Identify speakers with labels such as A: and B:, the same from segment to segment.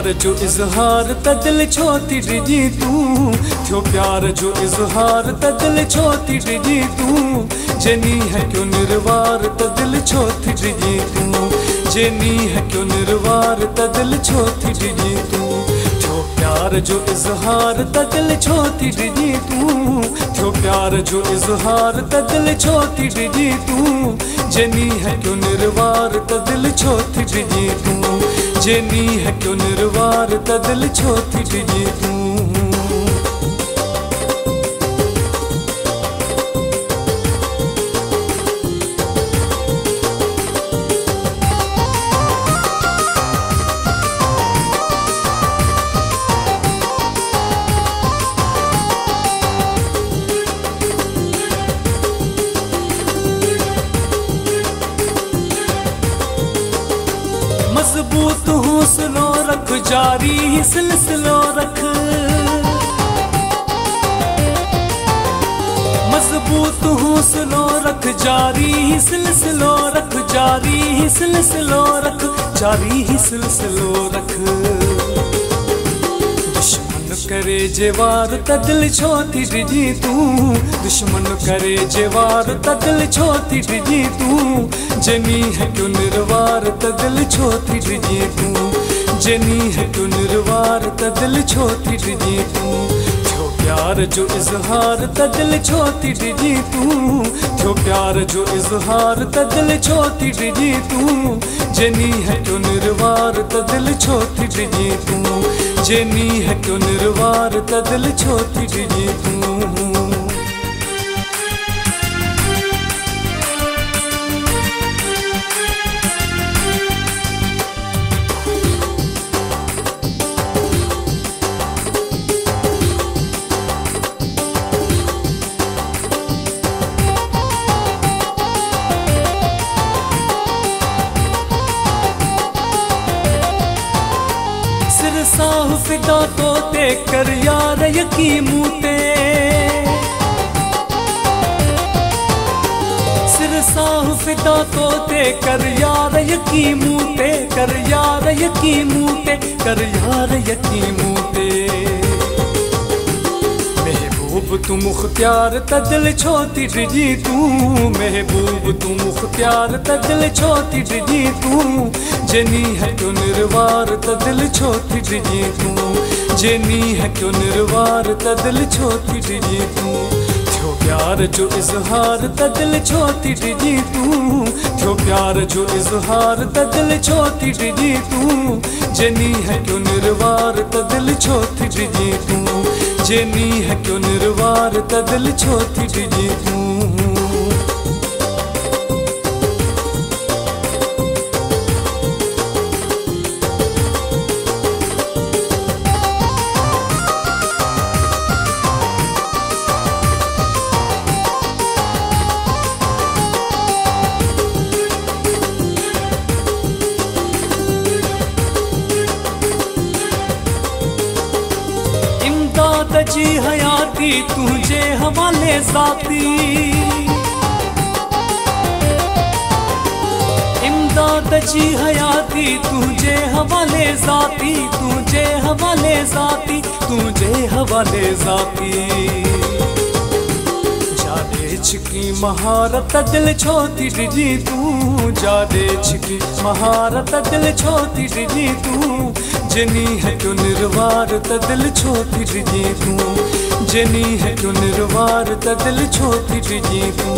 A: प्यार जो इज़हार त दिल छो थी डिजी तूं, थियो प्यार जो इज़हार त दिल छो थी डिजी तूं, जेनी है क्यों निर्वार त दिल छो थी डिजी तूं, जेनी है क्यों निर्वार त दिल छो थी डिजी तूं, थियो प्यार जो इज़हार त दिल छो थी डिजी तूं, थियो प्यार जो इज़हार त दिल छो थी डिजी तूं, जेनी है क्यों निर्वार त दिल छो थी डिजी तूं, जेनी है क्यों निर्वार त दिल छो थी डिजी तूं। मजबूत हौसलो रख, जारी ही सिलसिलो रख, मजबूत हौसलो रख, जारी ही सिलसिलो रख, जारी ही सिलसिलो रख, जारी ही सिलसिलो रख। दुश्मन करे जेवार त दिल छो थी डिजी तूं, दुश्मन करे जेवार त दिल छो थी डिजी तूं, जेनी है क्यों निर्वार त दिल छो थी डिजी तूं, जेनी है क्यों निर्वार त दिल छो थी डिजी तूं, थियो प्यार जो इज़हार त दिल छो थी डिजी तूं, थियो प्यार जो इज़हार त दिल छो थी डिजी तूं, जेनी है क्यों निर्वार त दिल छो थी डिजी तूं, जेनी है क्यों निर्वार त दिल छो थी डिजी तूं। साह फिदा तो ते कर यार यकीमू ते, सिर साह फिदा तो ते कर यार यकीमू ते, कर यार यकीमू ते, कर यार यकीमू ते। महबूब तू मुख्तियार त दिल छो थी डिजी तूं, महबूब तू मुख्तियार त दिल छो थी डिजी तूं, जेनी है क्यों निर्वार त दिल छो थी डिजी तूं, जेनी है क्यों निर्वार त दिल छो थी डिजी तूं, थियो प्यार जो इज़हार त दिल छो थी डिजी तूं, थियो प्यार जो इज़हार त दिल छो थी डिजी तूं, जेनी है क्यों निर्वार त दिल छो थी डिजी तूं, जेनी है क्यों निर्वार त दिल छो थी डिजी तूं। जी हयाती तुझे हवाले ज़ाती, इमदाद जी हयाती तुझे हवाले ज़ाती, तुझे हवाले ज़ाती, तुझे हवाले ज़ाती। जादे छिकी महारत दिल छो थी डिजी तूं, जादे छिकी महारत दिल छो थी डिजी तूं, जेनी है क्यों निर्वार त दिल छो थी डिजी तूं, जेनी है क्यों निर्वार त दिल छो थी डिजी तूं,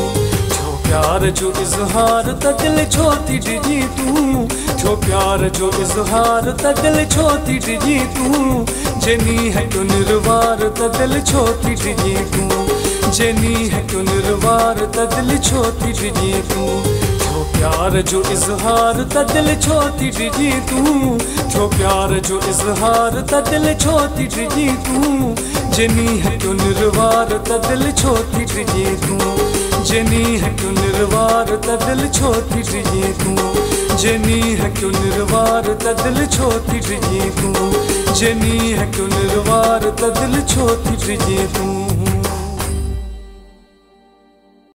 A: थियो प्यार जो इज़हार त दिल छो थी डिजी तूं, थियो प्यार जो इज़हार त दिल छो थी डिजी तूं, जेनी है क्यों निर्वार त दिल छो थी डिजी तूं, जेनी है क्यों निर्वार त दिल छो थी डिजी तूं, थियो प्यार जो इज़हार त दिल छो थी डिजी तूं, थियो प्यार जो इज़हार त दिल छो थी डिजी तूं, जेनी है क्यों निर्वार त दिल छो थी डिजी तूं, जेनी है क्यों निर्वार त दिल छो थी डिजी तूं, जेनी है क्यों निर्वार त दिल छो थी डिजी तूं, जेनी है क्यों निर्वार त दिल छो थी डिजी तूं।